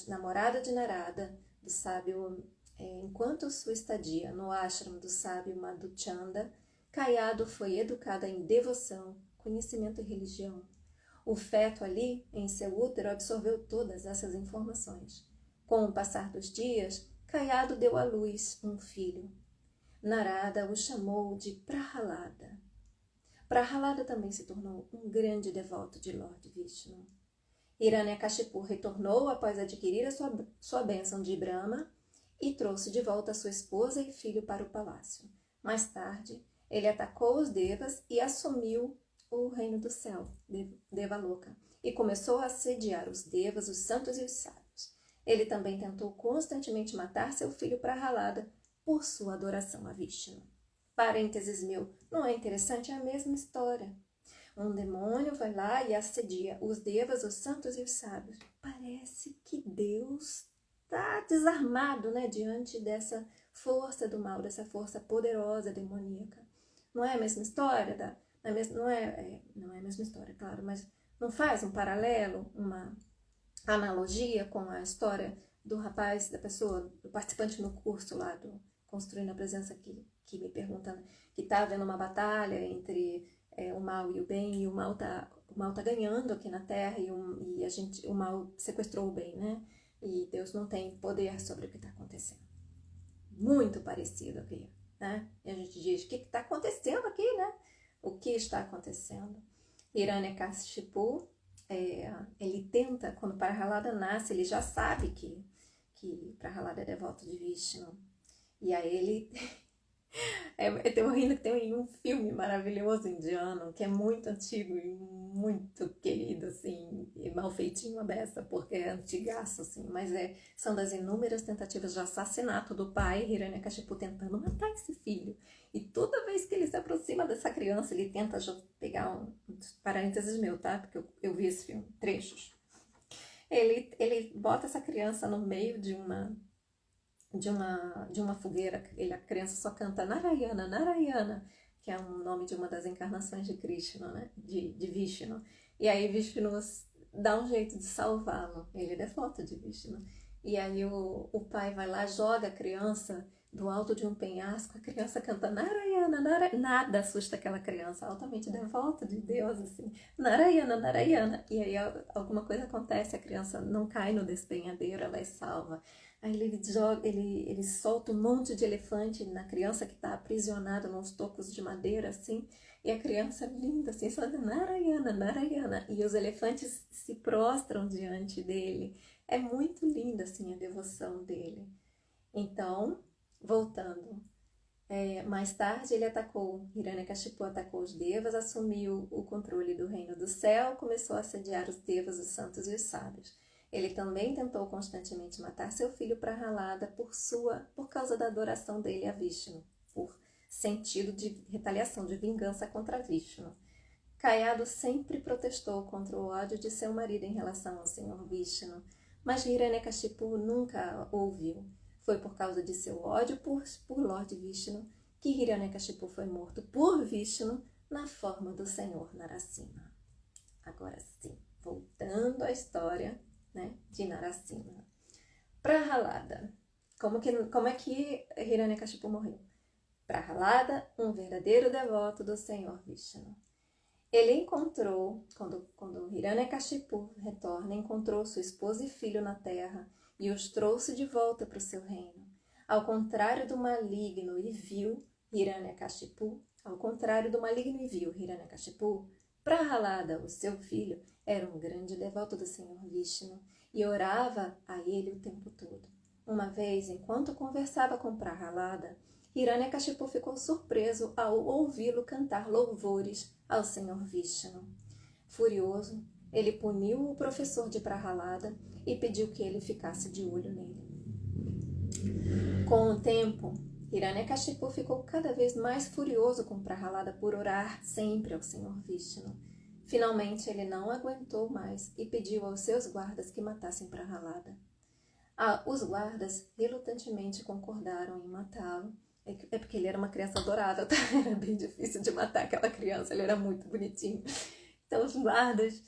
na morada de Narada, do sábio, enquanto sua estadia no ashram do sábio Madhuchanda, Caiado foi educada em devoção, conhecimento e religião. O feto ali, em seu útero, absorveu todas essas informações. Com o passar dos dias, Caiado deu à luz um filho. Narada o chamou de Prahalada. Prahalada também se tornou um grande devoto de Lord Vishnu. Hiranyakashipu retornou após adquirir a sua bênção de Brahma e trouxe de volta sua esposa e filho para o palácio. Mais tarde, ele atacou os Devas e assumiu o reino do céu, Devaloka, e começou a assediar os Devas, os santos e os sábios. Ele também tentou constantemente matar seu filho Prahalada por sua adoração a Vishnu. Parênteses meu, não é interessante? É a mesma história. Um demônio vai lá e assedia os Devas, os santos e os sábios. Parece que Deus está desarmado, né, diante dessa força do mal, dessa força poderosa demoníaca. Não é a mesma história? Não é a mesma história, claro, mas não faz um paralelo, uma analogia com a história do rapaz, da pessoa, do participante no curso lá do Construindo a Presença, que me pergunta, que está havendo uma batalha entre o mal e o bem, e o mal tá ganhando aqui na Terra, e o mal sequestrou o bem, né? E Deus não tem poder sobre o que está acontecendo. Muito parecido aqui, né? E a gente diz, o que está acontecendo aqui, né? O que está acontecendo? Hiranyakashipu, ele tenta, quando Prahalada nasce, ele já sabe que Prahalada é devoto de Vishnu. E aí ele... Eu rindo que tem um filme maravilhoso indiano, que é muito antigo e muito querido, assim, e mal feitinho a beça, porque é antigaço, assim, mas são das inúmeras tentativas de assassinato do pai, Hiranyakashipu, tentando matar esse filho. E toda vez que ele se aproxima dessa criança, ele tenta pegar um parênteses meu, tá? Porque eu vi esse filme, trechos. Ele bota essa criança no meio de uma fogueira, a criança só canta Narayana, Narayana, que é um nome de uma das encarnações de Krishna, né? de Vishnu. E aí Vishnu dá um jeito de salvá-lo, ele é devoto de Vishnu. E aí o pai vai lá, joga a criança do alto de um penhasco, a criança canta Narayana, Narayana, nada assusta aquela criança, altamente devota de Deus, assim, Narayana, Narayana. E aí alguma coisa acontece, a criança não cai no despenhadeiro, ela é salva. Aí ele solta um monte de elefante na criança que está aprisionada nos tocos de madeira, assim, e a criança linda, assim, só de Narayana, Narayana, e os elefantes se prostram diante dele. É muito linda, assim, a devoção dele. Então, voltando, mais tarde Hiranyakashipu atacou os Devas, assumiu o controle do reino do céu, começou a assediar os Devas, os santos e os sábios. Ele também tentou constantemente matar seu filho Prahalada por causa da adoração dele a Vishnu, por sentido de retaliação, de vingança contra Vishnu. Caiado sempre protestou contra o ódio de seu marido em relação ao Senhor Vishnu, mas Hiranyakashipu nunca ouviu. Foi por causa de seu ódio por Lord Vishnu que Hiranyakashipu foi morto por Vishnu na forma do Senhor Narasimha. Agora sim, voltando à história, né, de Narasimha. Prahalada. Como é que Hiranyakashipu morreu? Prahalada, um verdadeiro devoto do Senhor Vishnu. Ele encontrou, quando Hiranyakashipu retorna, encontrou sua esposa e filho na terra e os trouxe de volta para o seu reino. Ao contrário do maligno e vil Hiranyakashipu, Prahalada, o seu filho, era um grande devoto do Senhor Vishnu e orava a ele o tempo todo. Uma vez, enquanto conversava com Prahalada, Hiranyakashipu ficou surpreso ao ouvi-lo cantar louvores ao Senhor Vishnu. Furioso, ele puniu o professor de Prahalada e pediu que ele ficasse de olho nele. Com o tempo, Hiranyakashipu ficou cada vez mais furioso com Prahalada por orar sempre ao Senhor Vishnu. Finalmente, ele não aguentou mais e pediu aos seus guardas que matassem Prahalada. Os guardas relutantemente concordaram em matá-lo. É porque ele era uma criança adorável, tá? Era bem difícil de matar aquela criança, ele era muito bonitinho. Então os guardas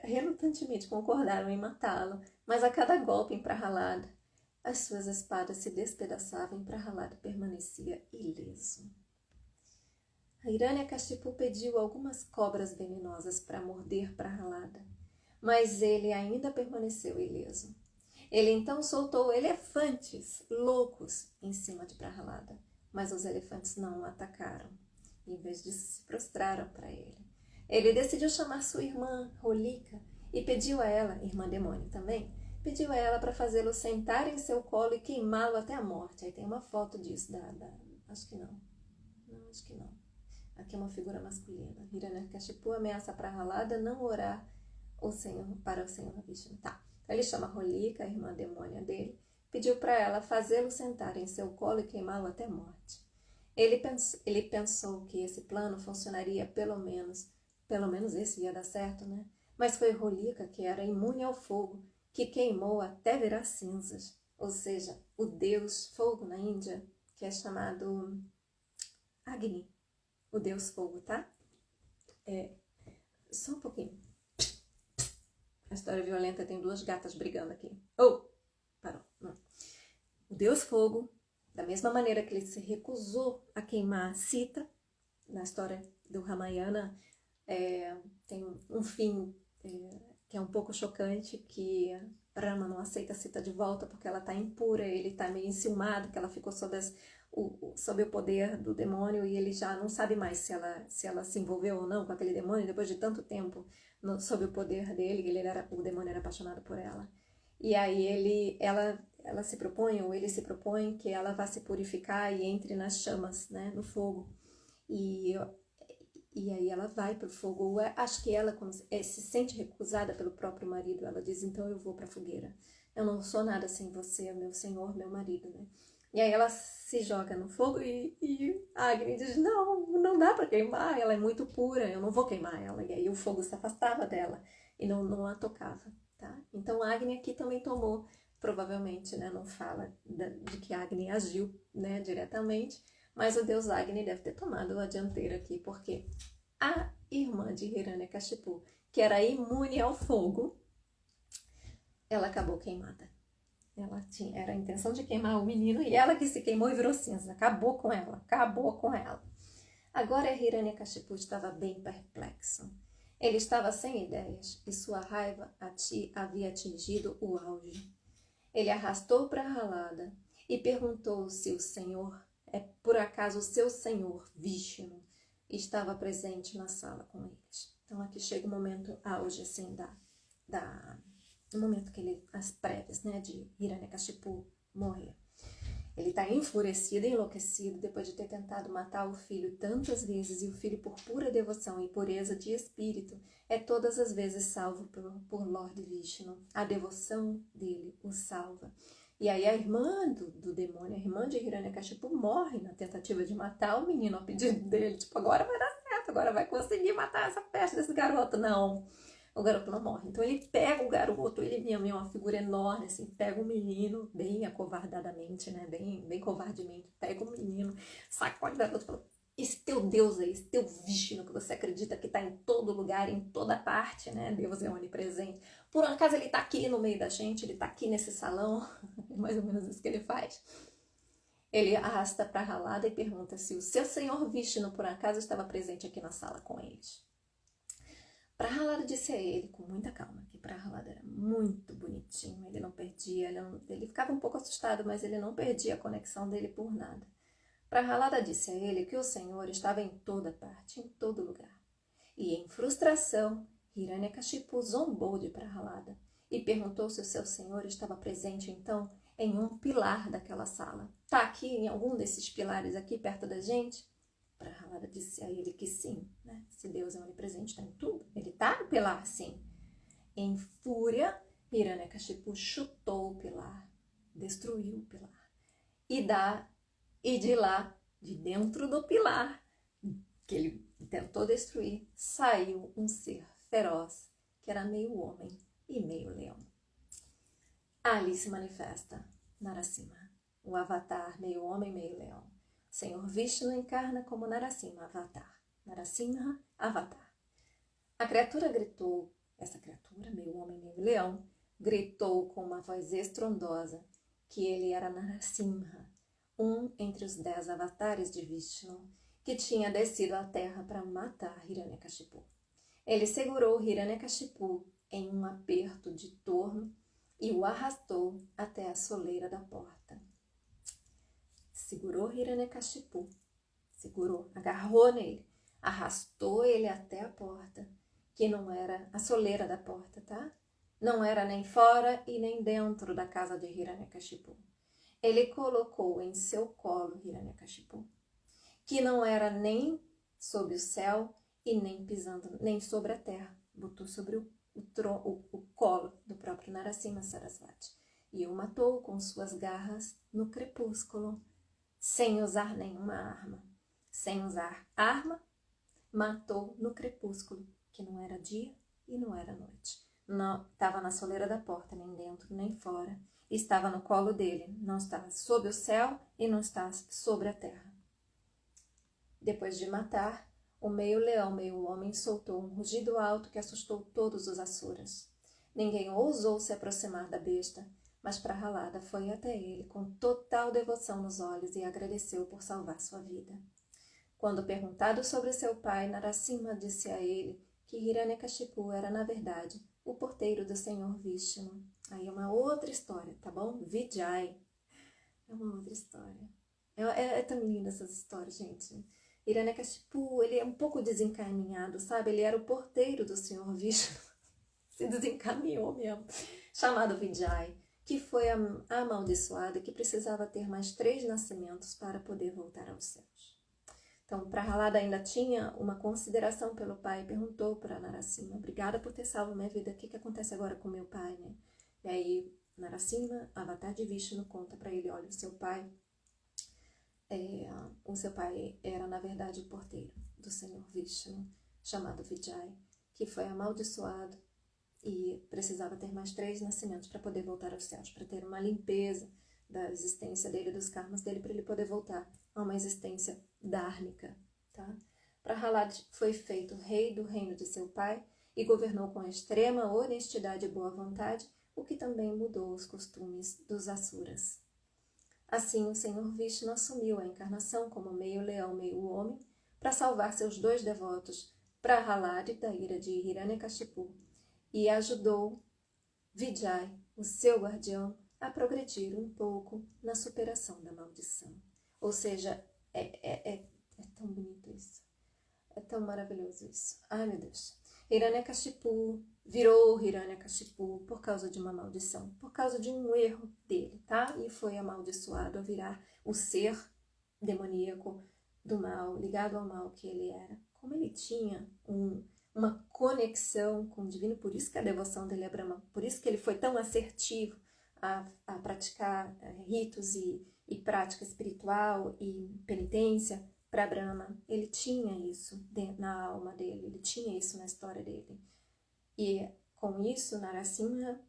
relutantemente concordaram em matá-lo, mas a cada golpe em Prahalada, as suas espadas se despedaçavam e Prahalada permanecia ileso. Hiranyakashipu pediu algumas cobras venenosas para morder Prahalada, mas ele ainda permaneceu ileso. Ele então soltou elefantes loucos em cima de Prahalada, mas os elefantes não o atacaram. Em vez disso, se prostraram para ele. Ele decidiu chamar sua irmã, Holika, e pediu a ela, irmã demônio também, pediu a ela para fazê-lo sentar em seu colo e queimá-lo até a morte. Aí tem uma foto disso, acho que não. Não, acho que não. Aqui é uma figura masculina. Hiranyakashipu ameaça Prahalada não orar para o Senhor Vishnu. Tá. Ele chama Holika, a irmã demônia dele, pediu para ela fazê-lo sentar em seu colo e queimá-lo até a morte. Ele pensou que esse plano funcionaria pelo menos esse ia dar certo, né? Mas foi Holika, que era imune ao fogo, que queimou até virar cinzas. Ou seja, o deus fogo na Índia, que é chamado Agni, o deus fogo, tá? Só um pouquinho. A história violenta tem 2 gatas brigando aqui. Parou. Não. O deus fogo, da mesma maneira que ele se recusou a queimar Sita, na história do Ramayana, tem um fim que é um pouco chocante, que Rama não aceita Sita de volta porque ela está impura, ele está meio enciumado, que ela ficou sob o poder do demônio e ele já não sabe mais se ela se envolveu ou não com aquele demônio depois de tanto tempo sob o poder dele, o demônio era apaixonado por ela. E aí ela se propõe, ou ele se propõe, que ela vá se purificar e entre nas chamas, né, no fogo. E aí ela vai para o fogo. Acho que ela, quando se sente recusada pelo próprio marido, ela diz, então eu vou para a fogueira. Eu não sou nada sem você, meu senhor, meu marido, né? E aí ela se joga no fogo e a Agni diz, não dá para queimar, ela é muito pura, eu não vou queimar ela. E aí o fogo se afastava dela e não a tocava, tá? Então a Agni aqui também tomou, provavelmente, né, não fala de que a Agni agiu, né, diretamente, mas o deus Agni deve ter tomado a dianteira aqui, porque a irmã de Hiranyakashipu, que era imune ao fogo, ela acabou queimada. Era a intenção de queimar o menino e ela que se queimou e virou cinza. Acabou com ela. Agora Hiranyakashipu estava bem perplexo. Ele estava sem ideias e sua raiva havia atingido o auge. Ele arrastou Prahalada e perguntou se o Senhor, por acaso o seu Senhor Vishnu, estava presente na sala com eles. Então aqui chega o momento auge, assim, no momento que as prévias, né, de Hiranyakashipu morrer. Ele está enfurecido e enlouquecido depois de ter tentado matar o filho tantas vezes, e o filho, por pura devoção e pureza de espírito, é todas as vezes salvo por Lord Vishnu. A devoção dele o salva. E aí a irmã do demônio, a irmã de Hiranyakashipu, morre na tentativa de matar o menino a pedido dele. Tipo, agora vai dar certo, agora vai conseguir matar essa peste desse garoto. Não. O garoto não morre. Então ele pega o garoto, ele é uma figura enorme, assim, pega o menino, bem acovardadamente, né, bem covardemente, pega o menino, sacode o garoto e fala, esse teu Deus aí, esse teu Vishnu que você acredita que está em todo lugar, em toda parte, né, Deus é onipresente. Por um acaso ele está aqui no meio da gente, ele está aqui nesse salão, é mais ou menos isso que ele faz. Ele arrasta Prahalada e pergunta se o seu senhor Vishnu, por acaso, estava presente aqui na sala com eles. Prahalada disse a ele, com muita calma, que Prahalada era muito bonitinho, ele não perdia, ele ficava um pouco assustado, mas ele não perdia a conexão dele por nada. Prahalada disse a ele que o Senhor estava em toda parte, em todo lugar. E em frustração, Hiranyakashipu zombou de Prahalada e perguntou se o seu Senhor estava presente, então, em um pilar daquela sala. Está aqui, em algum desses pilares aqui, perto da gente? Prahalada disse a ele que sim, né? Se Deus é onipresente, está em tudo. Ele está no pilar, sim. Em fúria, Hiranyakashipu chutou o pilar, destruiu o pilar. E de lá, de dentro do pilar, que ele tentou destruir, saiu um ser feroz, que era meio homem e meio leão. Ali se manifesta Narasimha, o avatar meio homem, meio leão. O Senhor Vishnu encarna como Narasimha, avatar. Narasimha, avatar. A criatura gritou, essa criatura, meio homem, meio leão, gritou com uma voz estrondosa que ele era Narasimha, um entre os 10 avatares de Vishnu, que tinha descido à terra para matar Hiranyakashipu. Ele segurou Hiranyakashipu em um aperto de torno e o arrastou até a soleira da porta. Segurou Hiranyakashipu, agarrou nele, arrastou ele até a porta, que não era a soleira da porta, tá? Não era nem fora e nem dentro da casa de Hiranyakashipu. Ele colocou em seu colo Hiranyakashipu, que não era nem sob o céu e nem pisando, nem sobre a terra. Botou sobre o colo do próprio Narasimha Sarasvati e o matou com suas garras no crepúsculo, sem usar nenhuma arma. Sem usar arma, matou no crepúsculo, que não era dia e não era noite. Não estava na soleira da porta, nem dentro nem fora. Estava no colo dele, não estava sob o céu e não estava sobre a terra. Depois de matar, o meio leão, meio homem soltou um rugido alto que assustou todos os asuras. Ninguém ousou se aproximar da besta, mas Prahalada foi até ele com total devoção nos olhos e agradeceu por salvar sua vida. Quando perguntado sobre seu pai, Narasimha disse a ele que Hiranyakashipu era, na verdade, o porteiro do Senhor Vishnu. Aí é uma outra história, tá bom? Vijay. É uma outra história. É tão linda essas histórias, gente. Hiranyakashipu, ele é um pouco desencaminhado, sabe? Ele era o porteiro do Senhor Vishnu. Se desencaminhou mesmo. Chamado Vijay, que foi amaldiçoado e que precisava ter mais 3 nascimentos para poder voltar aos céus. Então, Prahalada ainda tinha uma consideração pelo pai e perguntou para Narasimha: obrigada por ter salvo minha vida, o que acontece agora com meu pai, né? E aí, Narasimha, avatar de Vishnu, conta para ele: olha, o seu pai era, na verdade, o porteiro do Senhor Vishnu, chamado Vijay, que foi amaldiçoado e precisava ter mais 3 nascimentos para poder voltar aos céus, para ter uma limpeza da existência dele, dos karmas dele, para ele poder voltar a uma existência dármica, tá? Prahalada foi feito rei do reino de seu pai e governou com extrema honestidade e boa vontade, o que também mudou os costumes dos asuras. Assim, o Senhor Vishnu assumiu a encarnação como meio leão, meio homem, para salvar seus 2 devotos, Prahalada da ira de Hiranyakashipu, e ajudou Vijay, o seu guardião, a progredir um pouco na superação da maldição. Ou seja, é tão bonito isso. É tão maravilhoso isso. Ai, meu Deus. Hiranyakashipu virou Hiranyakashipu por causa de uma maldição, por causa de um erro dele, tá? E foi amaldiçoado a virar o ser demoníaco do mal, ligado ao mal que ele era. Como ele tinha uma conexão com o divino, por isso que a devoção dele é Brahma, por isso que ele foi tão assertivo a praticar ritos e prática espiritual e penitência para Brahma. Ele tinha isso na alma dele, ele tinha isso na história dele. E com isso, Narasimha,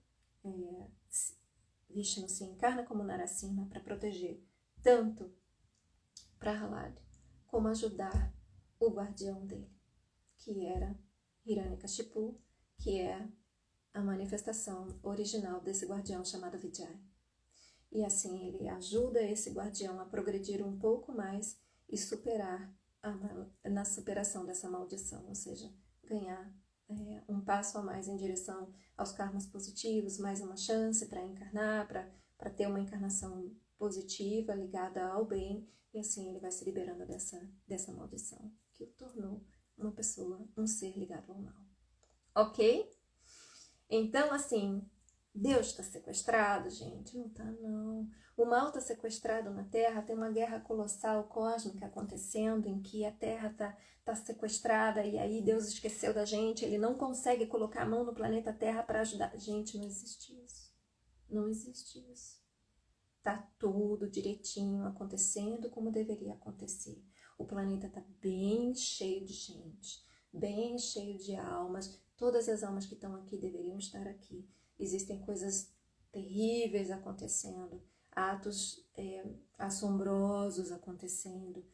Vishnu se encarna como Narasimha para proteger tanto Prahalada como ajudar o guardião dele, que era Hiranyakashipu, que é a manifestação original desse guardião chamado Vijay. E assim ele ajuda esse guardião a progredir um pouco mais e superar na superação dessa maldição, ou seja, ganhar um passo a mais em direção aos karmas positivos, mais uma chance para encarnar, para ter uma encarnação positiva ligada ao bem, e assim ele vai se liberando dessa maldição que o tornou uma pessoa, um ser ligado ao mal. Ok? Então, assim, Deus está sequestrado, gente? Não está, não. O mal está sequestrado na Terra, tem uma guerra colossal cósmica acontecendo em que a Terra tá sequestrada e aí Deus esqueceu da gente, ele não consegue colocar a mão no planeta Terra para ajudar. Gente, não existe isso. Não existe isso. Tá tudo direitinho acontecendo como deveria acontecer. O planeta tá bem cheio de gente, bem cheio de almas. Todas as almas que estão aqui deveriam estar aqui. Existem coisas terríveis acontecendo, atos assombrosos acontecendo,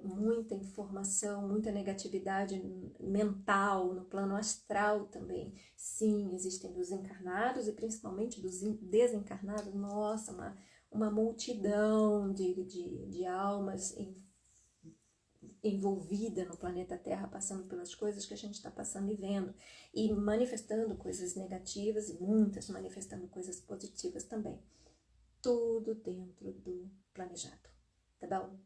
muita informação, muita negatividade mental, no plano astral também. Sim, existem dos encarnados e principalmente dos desencarnados. Nossa, uma multidão de almas envolvida no planeta Terra, passando pelas coisas que a gente está passando e vendo, e manifestando coisas negativas e muitas manifestando coisas positivas também. Tudo dentro do planejado, tá bom?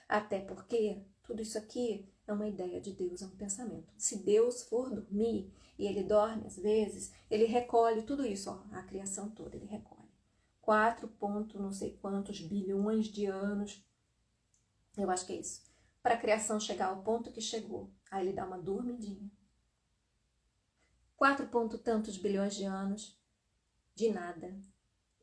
Até porque tudo isso aqui é uma ideia de Deus, é um pensamento. Se Deus for dormir, e ele dorme às vezes, ele recolhe tudo isso, ó, a criação toda, ele recolhe. 4 ponto não sei quantos bilhões de anos, eu acho que é isso, para a criação chegar ao ponto que chegou. Aí ele dá uma dormidinha. 4 ponto tantos bilhões de anos de nada.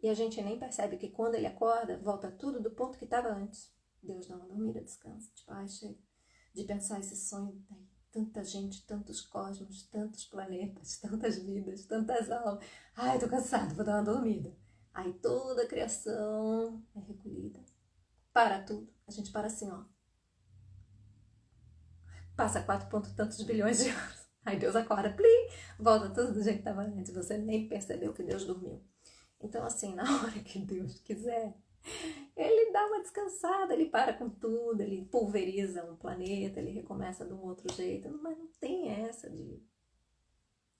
E a gente nem percebe que quando ele acorda, volta tudo do ponto que estava antes. Deus dá uma dormida, descansa. Tipo, ai, chega de pensar esse sonho. Tanta gente, tantos cosmos, tantos planetas, tantas vidas, tantas almas. Ai, tô cansado, vou dar uma dormida. Aí toda a criação é recolhida. Para tudo. A gente para assim, ó. Passa 4 ponto tantos bilhões de anos. Aí Deus acorda, plim, volta tudo do jeito que estava antes. Você nem percebeu que Deus dormiu. Então, assim, na hora que Deus quiser, ele dá uma descansada, ele para com tudo, ele pulveriza um planeta, ele recomeça de um outro jeito. Mas não tem essa de...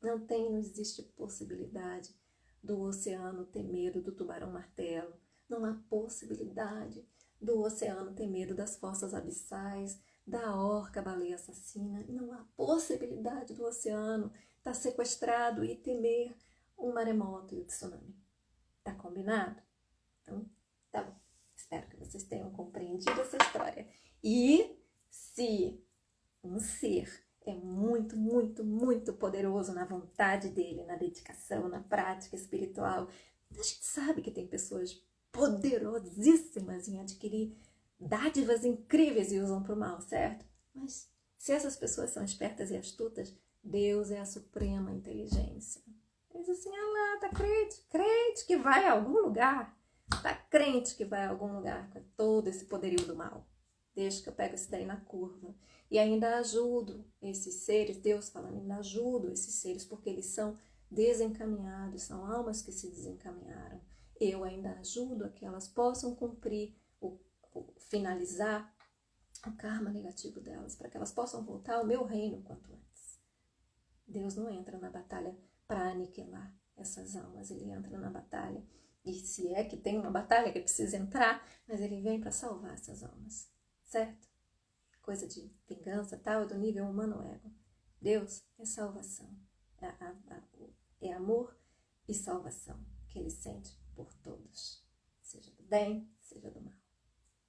não existe possibilidade do oceano ter medo do tubarão-martelo. Não há possibilidade do oceano ter medo das fossas abissais, da orca-baleia assassina. Não há possibilidade do oceano estar sequestrado e temer um maremoto e o tsunami. Tá combinado? Então, tá bom. Espero que vocês tenham compreendido essa história. E se um ser é muito, muito, muito poderoso na vontade dele, na dedicação, na prática espiritual, a gente sabe que tem pessoas poderosíssimas em adquirir dádivas incríveis e usam para o mal, certo? Mas se essas pessoas são espertas e astutas, Deus é a suprema inteligência. Diz assim, ah lá, tá crente que vai a algum lugar. Tá crente que vai a algum lugar com todo esse poderio do mal. Deixa que eu pego isso daí na curva. E ainda ajudo esses seres, Deus falando, ainda ajudo esses seres, porque eles são desencaminhados, são almas que se desencaminharam. Eu ainda ajudo a que elas possam cumprir, finalizar o karma negativo delas, para que elas possam voltar ao meu reino quanto antes. Deus não entra na batalha para aniquilar essas almas, ele entra na batalha, e se é que tem uma batalha que precisa entrar, mas ele vem para salvar essas almas, certo? Coisa de vingança, tal, do nível humano ego. Deus é salvação, é amor e salvação que ele sente por todos, seja do bem, seja do mal.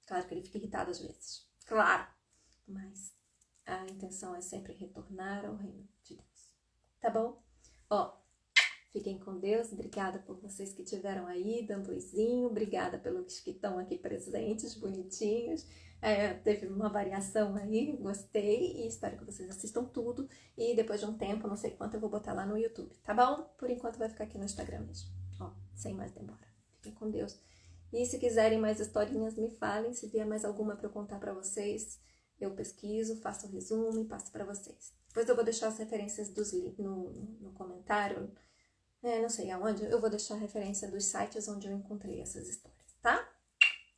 Claro que ele fica irritado às vezes, claro, mas a intenção é sempre retornar ao reino de Deus, tá bom? Ó, fiquem com Deus, obrigada por vocês que estiveram aí dando oizinho, obrigada pelos que estão aqui presentes, bonitinhos. Teve uma variação aí, gostei e espero que vocês assistam tudo e depois de um tempo, não sei quanto, eu vou botar lá no YouTube, tá bom? Por enquanto vai ficar aqui no Instagram mesmo, ó, sem mais demora. Fiquem com Deus. E se quiserem mais historinhas, me falem, se vier mais alguma para eu contar para vocês, eu pesquiso, faço um resumo e passo para vocês. Depois eu vou deixar as referências dos links no comentário, não sei aonde, eu vou deixar a referência dos sites onde eu encontrei essas histórias, tá?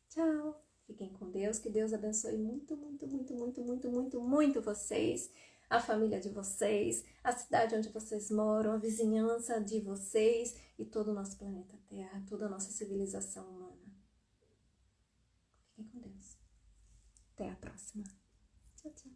Tchau! Fiquem com Deus, que Deus abençoe muito, muito, muito, muito, muito, muito, muito vocês, a família de vocês, a cidade onde vocês moram, a vizinhança de vocês e todo o nosso planeta Terra, toda a nossa civilização humana. Fiquem com Deus. Até a próxima. Tchau, tchau.